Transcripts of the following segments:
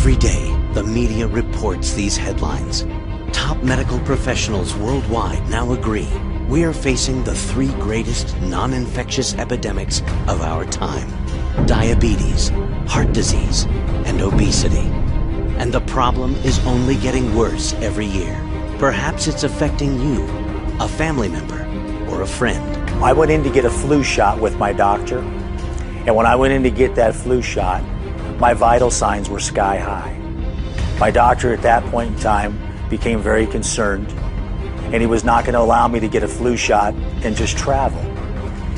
Every day, the media reports these headlines. Top medical professionals worldwide now agree we are facing the three greatest non-infectious epidemics of our time: diabetes, heart disease, and obesity. And the problem is only getting worse every year. Perhaps it's affecting you, a family member, or a friend. I went in to get a flu shot with my doctor, and when I went in to get that flu shot, my vital signs were sky high. My doctor at that point in time became very concerned, and he was not going to allow me to get a flu shot and just travel.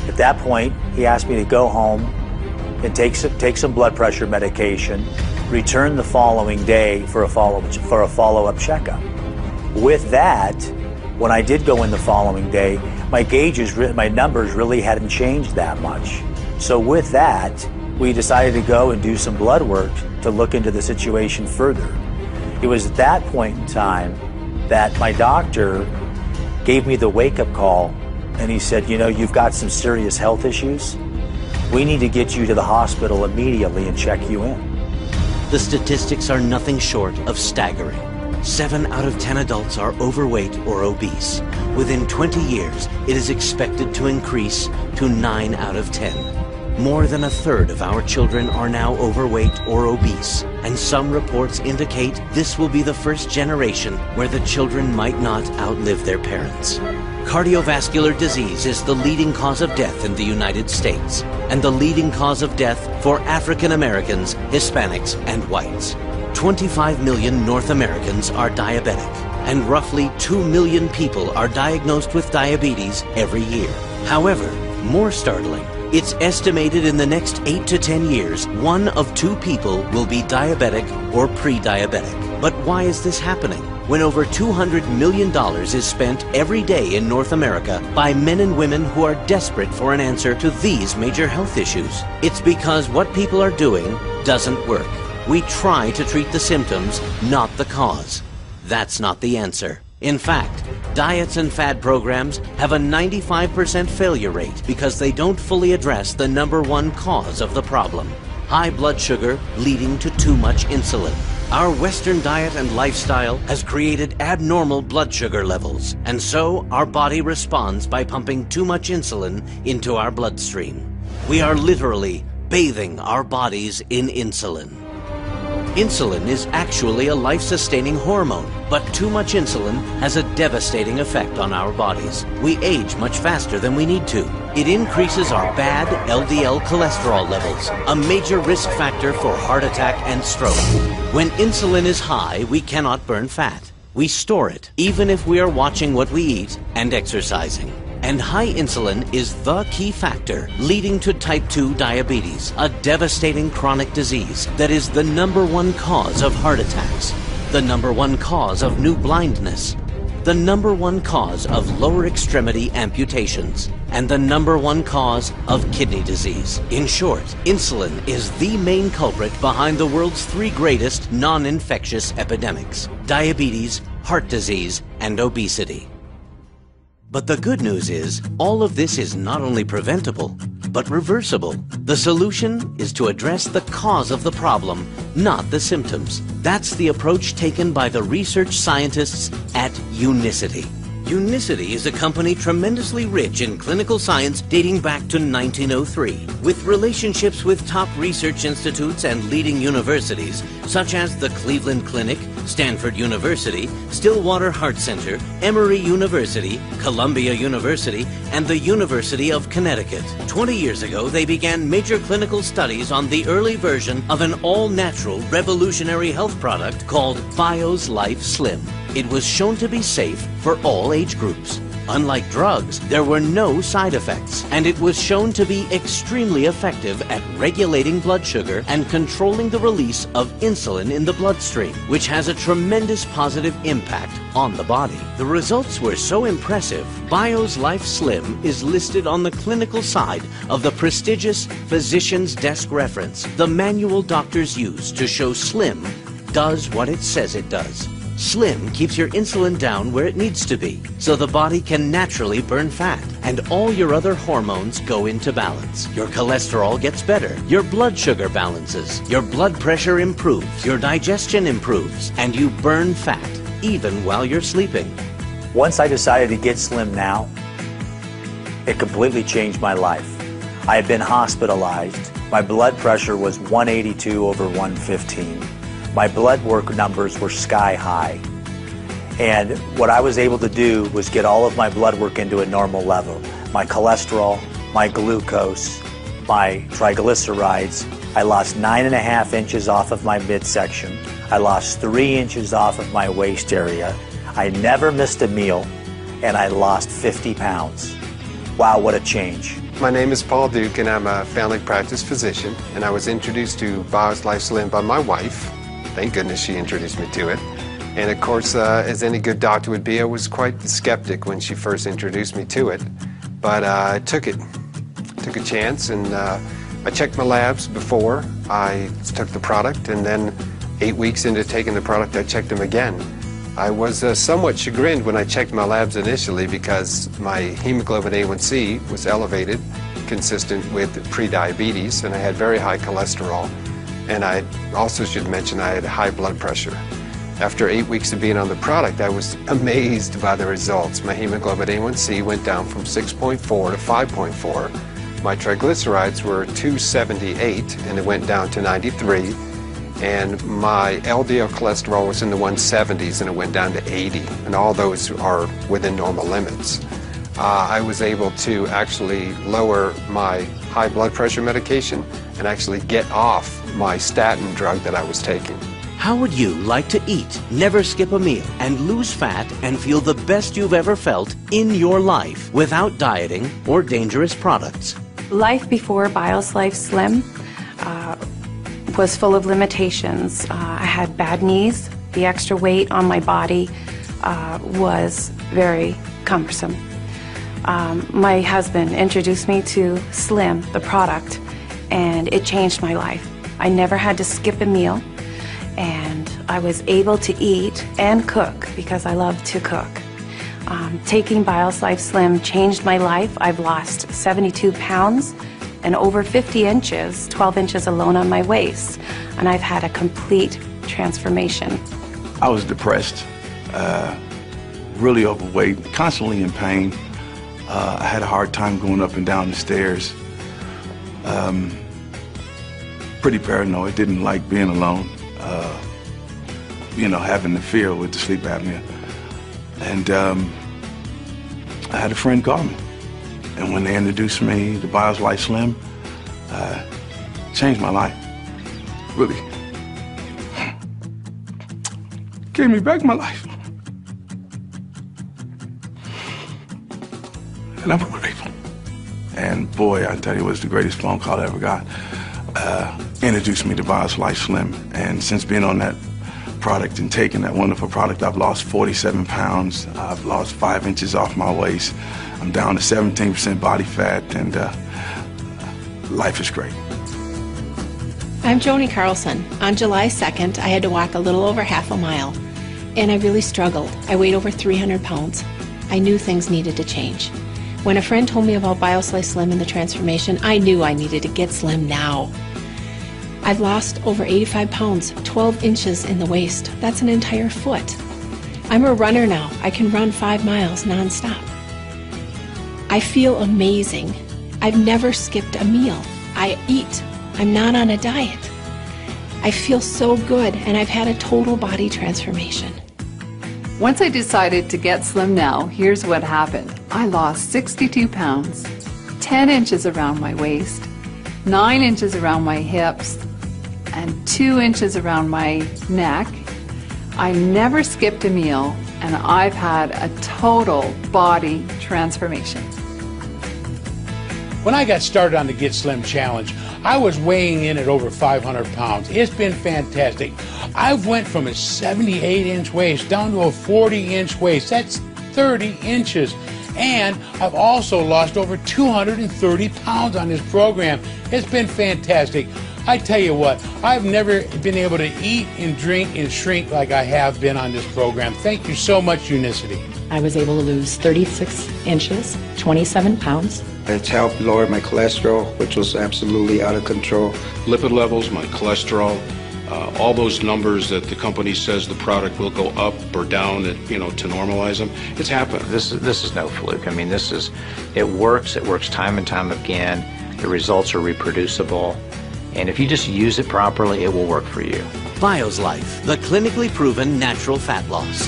At that point, he asked me to go home and take some blood pressure medication, return the following day for a follow-up checkup. With that, when I did go in the following day, my numbers really hadn't changed that much. So with that, we decided to go and do some blood work to look into the situation further. It was at that point in time that my doctor gave me the wake-up call, and he said, you know, you've got some serious health issues. We need to get you to the hospital immediately and check you in. The statistics are nothing short of staggering. 7 out of 10 adults are overweight or obese. Within 20 years, it is expected to increase to 9 out of 10. More than a third of our children are now overweight or obese, and some reports indicate this will be the first generation where the children might not outlive their parents. Cardiovascular disease is the leading cause of death in the United States, and the leading cause of death for African Americans, Hispanics, and whites. 25 million North Americans are diabetic, and roughly 2 million people are diagnosed with diabetes every year. However, more startling, it's estimated in the next 8 to 10 years, 1 of 2 people will be diabetic or pre-diabetic. But why is this happening when over $200 million is spent every day in North America by men and women who are desperate for an answer to these major health issues? It's because what people are doing doesn't work. We try to treat the symptoms, not the cause. That's not the answer. In fact, diets and fad programs have a 95% failure rate because they don't fully address the #1 cause of the problem: high blood sugar leading to too much insulin. Our Western diet and lifestyle has created abnormal blood sugar levels, and so our body responds by pumping too much insulin into our bloodstream. We are literally bathing our bodies in insulin. Insulin is actually a life-sustaining hormone, but too much insulin has a devastating effect on our bodies. We age much faster than we need to. It increases our bad LDL cholesterol levels, a major risk factor for heart attack and stroke. When insulin is high, we cannot burn fat. We store it, even if we are watching what we eat and exercising. And high insulin is the key factor leading to type 2 diabetes, a devastating chronic disease that is the #1 cause of heart attacks, the #1 cause of new blindness, the #1 cause of lower extremity amputations, and the #1 cause of kidney disease. In short, insulin is the main culprit behind the world's 3 greatest non-infectious epidemics: diabetes, heart disease, and obesity. But the good news is, all of this is not only preventable, but reversible. The solution is to address the cause of the problem, not the symptoms. That's the approach taken by the research scientists at Unicity. Unicity is a company tremendously rich in clinical science dating back to 1903, with relationships with top research institutes and leading universities, such as the Cleveland Clinic, Stanford University, Stillwater Heart Center, Emory University, Columbia University, and the University of Connecticut. 20 years ago, they began major clinical studies on the early version of an all-natural revolutionary health product called Bio's Life Slim. It was shown to be safe for all age groups. Unlike drugs, there were no side effects, and it was shown to be extremely effective at regulating blood sugar and controlling the release of insulin in the bloodstream, which has a tremendous positive impact on the body. The results were so impressive, Bio's Life Slim is listed on the clinical side of the prestigious Physician's Desk Reference, the manual doctors use to show Slim does what it says it does. Slim keeps your insulin down where it needs to be, so the body can naturally burn fat, and all your other hormones go into balance. Your cholesterol gets better, your blood sugar balances, your blood pressure improves, your digestion improves, and you burn fat, even while you're sleeping. Once I decided to get Slim Now, it completely changed my life. I had been hospitalized. My blood pressure was 182/115. My blood work numbers were sky high. And what I was able to do was get all of my blood work into a normal level. My cholesterol, my glucose, my triglycerides. I lost 9.5 inches off of my midsection. I lost 3 inches off of my waist area. I never missed a meal, and I lost 50 pounds. Wow, what a change. My name is Paul Duke, and I'm a family practice physician, and I was introduced to BioSlice Slim by my wife. Thank goodness she introduced me to it. And of course, as any good doctor would be, I was quite skeptic when she first introduced me to it. But I took a chance, and I checked my labs before I took the product, and then 8 weeks into taking the product, I checked them again. I was somewhat chagrined when I checked my labs initially because my hemoglobin A1C was elevated, consistent with prediabetes, and I had very high cholesterol. And I also should mention I had high blood pressure. After 8 weeks of being on the product, I was amazed by the results. My hemoglobin A1C went down from 6.4 to 5.4. My triglycerides were 278, and it went down to 93. And my LDL cholesterol was in the 170s, and it went down to 80, and all those are within normal limits. I was able to actually lower my high blood pressure medication and actually get off my statin drug that I was taking. How would you like to eat, never skip a meal, and lose fat and feel the best you've ever felt in your life without dieting or dangerous products? Life before BioSlice Slim was full of limitations. I had bad knees. The extra weight on my body was very cumbersome. My husband introduced me to Slim, the product, and it changed my life. I never had to skip a meal, and I was able to eat and cook because I love to cook. Taking BioSlice Slim changed my life. I've lost 72 pounds and over 50 inches, 12 inches alone on my waist, and I've had a complete transformation. I was depressed, really overweight, constantly in pain. I had a hard time going up and down the stairs. Pretty paranoid, didn't like being alone, having the fear with the sleep apnea. And I had a friend call me. And when they introduced me to BioSlice Slim, changed my life. Really. Gave me back my life. And I'm grateful. And boy, I tell you, it was the greatest phone call I ever got. Introduced me to BioSlice Slim. And since being on that product and taking that wonderful product, I've lost 47 pounds. I've lost 5 inches off my waist. I'm down to 17% body fat, and life is great. I'm Joni Carlson. On July 2nd, I had to walk a little over half a mile, and I really struggled. I weighed over 300 pounds. I knew things needed to change. When a friend told me about BioSlice Slim and the transformation, I knew I needed to get slim now. I've lost over 85 pounds, 12 inches in the waist. That's an entire foot. I'm a runner now. I can run 5 miles nonstop. I feel amazing. I've never skipped a meal. I eat. I'm not on a diet. I feel so good, and I've had a total body transformation. Once I decided to get Slim Now, here's what happened. I lost 62 pounds, 10 inches around my waist, 9 inches around my hips, and 2 inches around my neck. I never skipped a meal, and I've had a total body transformation. When I got started on the Get Slim Challenge, I was weighing in at over 500 pounds. It's been fantastic. I went from a 78-inch waist down to a 40-inch waist. That's 30 inches. And I've also lost over 230 pounds on this program. It's been fantastic. I tell you what, I've never been able to eat and drink and shrink like I have been on this program. Thank you so much, Unicity. I was able to lose 36 inches, 27 pounds. It's helped lower my cholesterol, which was absolutely out of control. Lipid levels, my cholesterol, all those numbers that the company says the product will go up or down, to normalize them, it's happened. This is no fluke. I mean, it works time and time again. The results are reproducible. And if you just use it properly, it will work for you. BioSlife, the clinically proven natural fat loss.